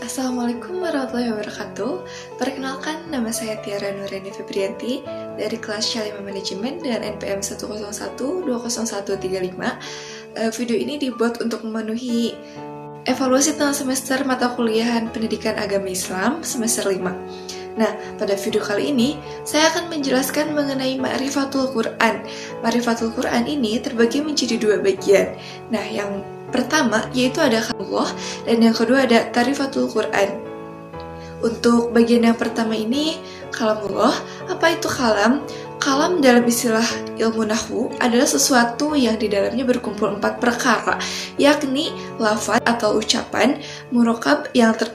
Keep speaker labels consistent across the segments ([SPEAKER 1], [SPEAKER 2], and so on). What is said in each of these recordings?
[SPEAKER 1] Assalamualaikum warahmatullahi wabarakatuh. Perkenalkan, nama saya Tiara Nurani Febrianti dari kelas Syalima Manajemen dengan NPM 101-20135. Video ini dibuat untuk memenuhi evaluasi tengah semester mata kuliahan Pendidikan Agama Islam semester 5. Nah, pada video kali ini, saya akan menjelaskan mengenai Ma'rifatul Quran. Ma'rifatul Quran ini terbagi menjadi dua bagian. Nah, yang pertama yaitu ada kalamullah dan yang kedua ada Ta'rifatul Quran. Untuk bagian yang pertama ini, kalamullah. Apa itu kalam? Kalam dalam istilah ilmu nahwu adalah sesuatu yang di dalamnya berkumpul 4 perkara, yakni lafaz atau ucapan, murakkab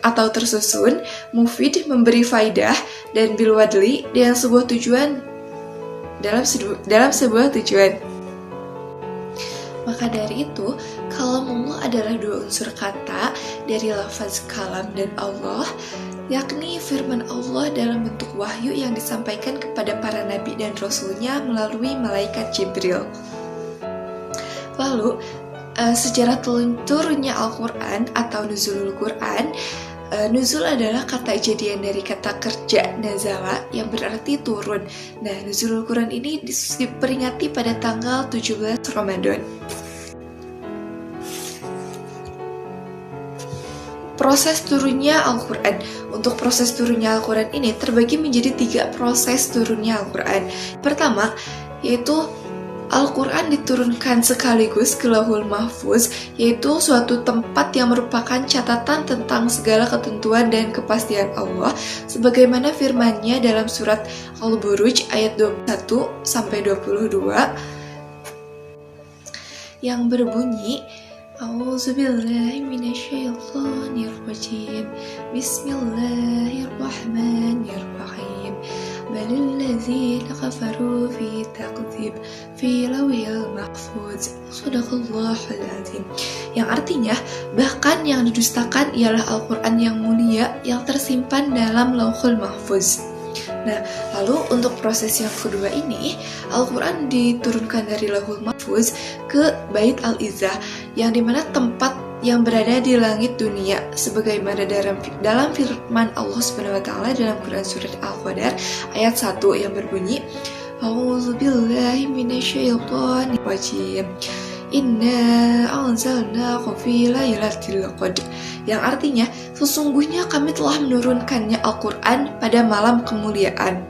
[SPEAKER 1] atau tersusun, mufid memberi faidah, dan bil wadli dengan sebuah tujuan dalam sebuah tujuan. Maka dari itu, kalamullah adalah dua unsur kata dari lafaz kalam dan Allah, yakni firman Allah dalam bentuk wahyu yang disampaikan kepada para nabi dan rasulnya melalui malaikat Jibril. Lalu, sejarah turunnya Al-Quran atau nuzulul Quran. Nuzul adalah kata ejadian dari kata kerja nazala yang berarti turun. Nah, nuzulul Quran ini diperingati pada tanggal 17 Ramadan. Proses turunnya Al-Quran. Untuk proses turunnya Al-Quran ini terbagi menjadi 3 proses turunnya Al-Quran. Pertama, yaitu Al-Quran diturunkan sekaligus ke Lauhul Mahfuz, yaitu suatu tempat yang merupakan catatan tentang segala ketentuan dan kepastian Allah, sebagaimana firman-Nya dalam surat Al-Buruj ayat 21-22 yang berbunyi, A'udzubillahi minasyaitonirrajim. Bismillahirrahmanirrahim. Balillazina kafaru fi taqdzib fi lawhil mahfuz. Shadaqallahul azim. Yang artinya, bahkan yang didustakan ialah Al-Quran yang mulia yang tersimpan dalam Lauhul Mahfuz. Nah, lalu untuk proses yang kedua ini, Al-Quran diturunkan dari Lauhul Mahfuz ke Bait Al-Izzah, yang dimana tempat yang berada di langit dunia, sebagaimana dalam firman Allah SWT dalam Quran surat Al-Qadar ayat 1 yang berbunyi, A'udzubillahi minasyaitonirrajim. Inna anzalnahu fi lailatul qadr, yang artinya sesungguhnya kami telah menurunkannya Al-Quran pada malam kemuliaan.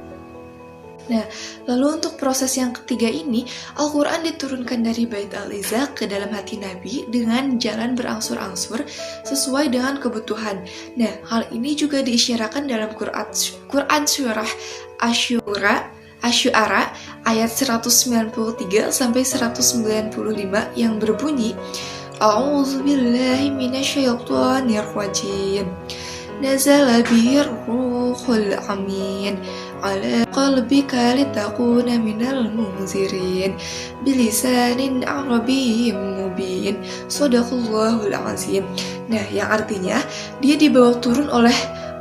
[SPEAKER 1] Nah, lalu untuk proses yang ketiga ini, Al-Quran diturunkan dari Bait Al-Izzah ke dalam hati Nabi dengan jalan berangsur-angsur sesuai dengan kebutuhan. Nah, hal ini juga diisyaratkan dalam Quran surah Asy-Syu'ara ayat 193 sampai 195 yang berbunyi, A'udzubillahi minasyaitonirrajim. Nazala bihir ruhul amin ala qalbika litakuna minal munzirin bilisanin arabiyyin mubin. Shadaqallahul azim. Nah, yang artinya dia dibawa turun oleh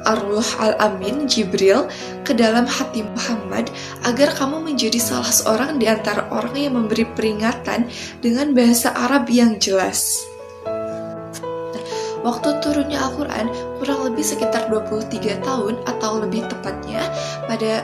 [SPEAKER 1] Ar-Ruh Al-Amin Jibril ke dalam hati Muhammad agar kamu menjadi salah seorang di antara orang yang memberi peringatan dengan bahasa Arab yang jelas. Waktu turunnya Al-Quran kurang lebih sekitar 23 tahun atau lebih tepatnya pada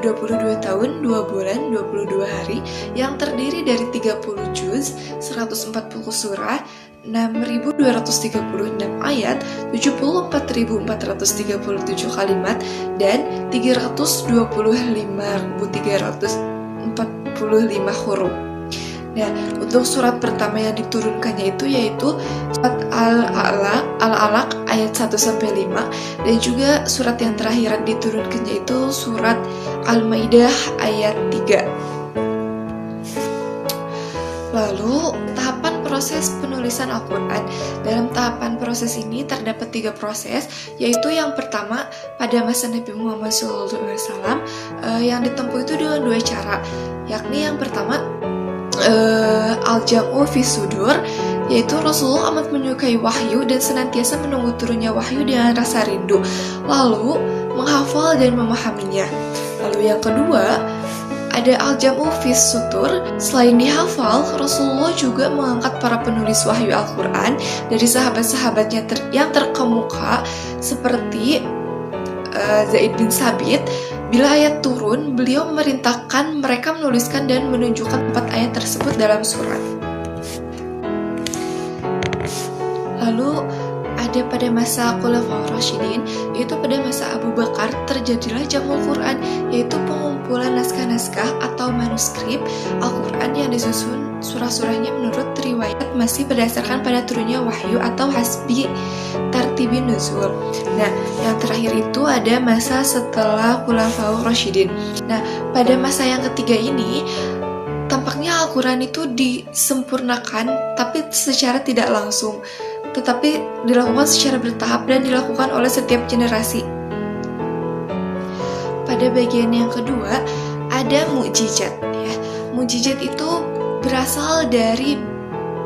[SPEAKER 1] 22 tahun, 2 bulan, 22 hari yang terdiri dari 30 juz, 140 surah, 6.236 ayat, 74.437 kalimat, dan 325.345 huruf. Nah, untuk surat pertama yang diturunkannya itu yaitu surat Al-Alaq ayat 1-5, dan juga surat yang terakhir diturunkannya itu surat Al-Maidah ayat 3. Lalu, tahapan proses penulisan Al-Quran. Dalam tahapan proses ini terdapat 3 proses, yaitu yang pertama pada masa Nabi Muhammad SAW yang ditempuh itu dengan 2 cara, yakni yang pertama al-jam'u fi sudur, yaitu Rasulullah amat menyukai wahyu dan senantiasa menunggu turunnya wahyu dengan rasa rindu, lalu menghafal dan memahaminya. Lalu yang kedua ada al-jam'u fis sutur. Selain dihafal, Rasulullah juga mengangkat para penulis wahyu Al-Quran dari sahabat-sahabatnya yang terkemuka seperti Zaid bin Sabit. Bila ayat turun, beliau memerintahkan mereka menuliskan dan menunjukkan 4 ayat tersebut dalam surat. Lalu ada pada masa Khulafaur Rasyidin, yaitu pada masa Abu Bakar, terjadilah Jamul Quran, yaitu pengumpulan naskah-naskah atau manuskrip Al-Quran yang disusun surah-surahnya menurut riwayat masih berdasarkan pada turunnya wahyu atau hasbi tartibin nuzul. Nah, yang terakhir itu ada masa setelah Khulafaur Rasyidin. Nah, pada masa yang ketiga ini tampaknya Al-Quran itu disempurnakan tapi secara tidak langsung, tetapi dilakukan secara bertahap dan dilakukan oleh setiap generasi. Pada bagian yang kedua ada mukjizat ya. Mukjizat itu berasal dari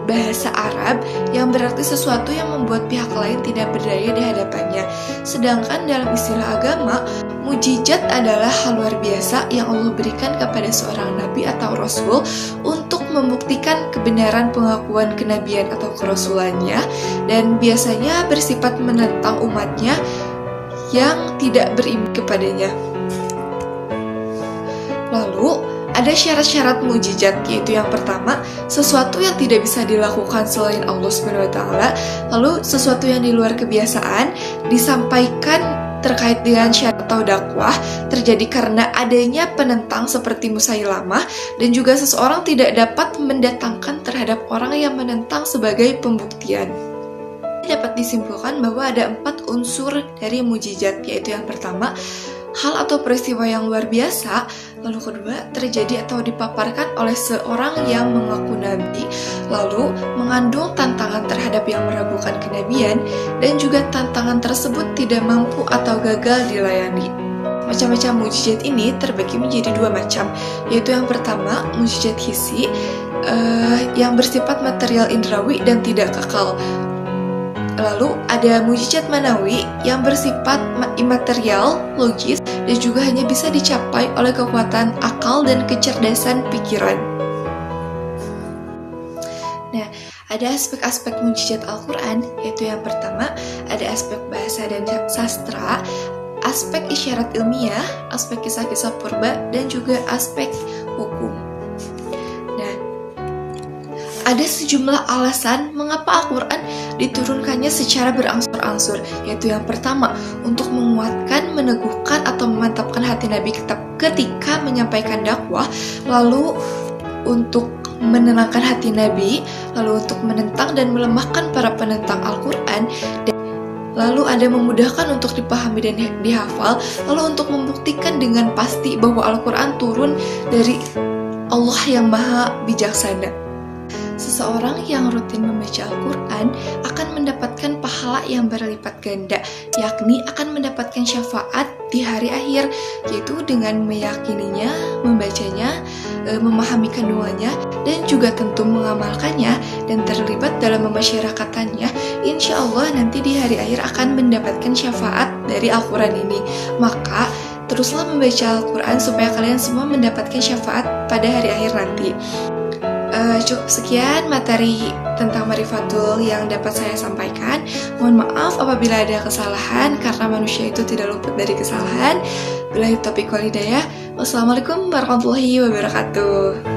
[SPEAKER 1] bahasa Arab yang berarti sesuatu yang membuat pihak lain tidak berdaya di hadapannya. Sedangkan dalam istilah agama, mukjizat adalah hal luar biasa yang Allah berikan kepada seorang nabi atau rasul untuk membuktikan kebenaran pengakuan kenabian atau kerasulannya, dan biasanya bersifat menentang umatnya yang tidak beriman kepadanya. Lalu ada syarat-syarat mukjizat, yaitu yang pertama, sesuatu yang tidak bisa dilakukan selain Allah SWT. Lalu sesuatu yang di luar kebiasaan disampaikan terkait dengan syarat atau dakwah terjadi karena adanya penentang seperti Musailamah, dan juga seseorang tidak dapat mendatangkan terhadap orang yang menentang sebagai pembuktian. Dapat disimpulkan bahwa ada 4 unsur dari mukjizat, yaitu yang pertama, hal atau peristiwa yang luar biasa. Lalu kedua, terjadi atau dipaparkan oleh seorang yang mengaku nabi. Lalu mengandung tantangan terhadap yang meragukan kenabian, dan juga tantangan tersebut tidak mampu atau gagal dilayani. Macam-macam mukjizat ini terbagi menjadi 2 macam, yaitu yang pertama, mukjizat hissi yang bersifat material indrawi dan tidak kekal. Lalu ada mukjizat manawi yang bersifat imaterial, logis, dan juga hanya bisa dicapai oleh kekuatan akal dan kecerdasan pikiran. Nah, ada aspek-aspek mukjizat Al-Quran, yaitu yang pertama, ada aspek bahasa dan sastra, aspek isyarat ilmiah, aspek kisah-kisah purba, dan juga aspek hukum. Ada sejumlah alasan mengapa Al-Quran diturunkannya secara berangsur-angsur, yaitu yang pertama, untuk menguatkan, meneguhkan, atau memantapkan hati Nabi ketika menyampaikan dakwah, lalu untuk menenangkan hati Nabi, lalu untuk menentang dan melemahkan para penentang Al-Quran, lalu ada memudahkan untuk dipahami dan dihafal, lalu untuk membuktikan dengan pasti bahwa Al-Quran turun dari Allah yang Maha Bijaksana. Seseorang yang rutin membaca Al-Quran akan mendapatkan pahala yang berlipat ganda, yakni akan mendapatkan syafaat di hari akhir, yaitu dengan meyakininya, membacanya, memahami kandungannya, dan juga tentu mengamalkannya dan terlibat dalam memasyarakatkannya. Insya Allah nanti di hari akhir akan mendapatkan syafaat dari Al-Quran ini. Maka teruslah membaca Al-Quran supaya kalian semua mendapatkan syafaat pada hari akhir nanti. Cukup sekian materi tentang Ma'rifatul yang dapat saya sampaikan. Mohon maaf apabila ada kesalahan, karena manusia itu tidak luput dari kesalahan. Billahi taufiq wal hidayah. Wassalamualaikum warahmatullahi wabarakatuh.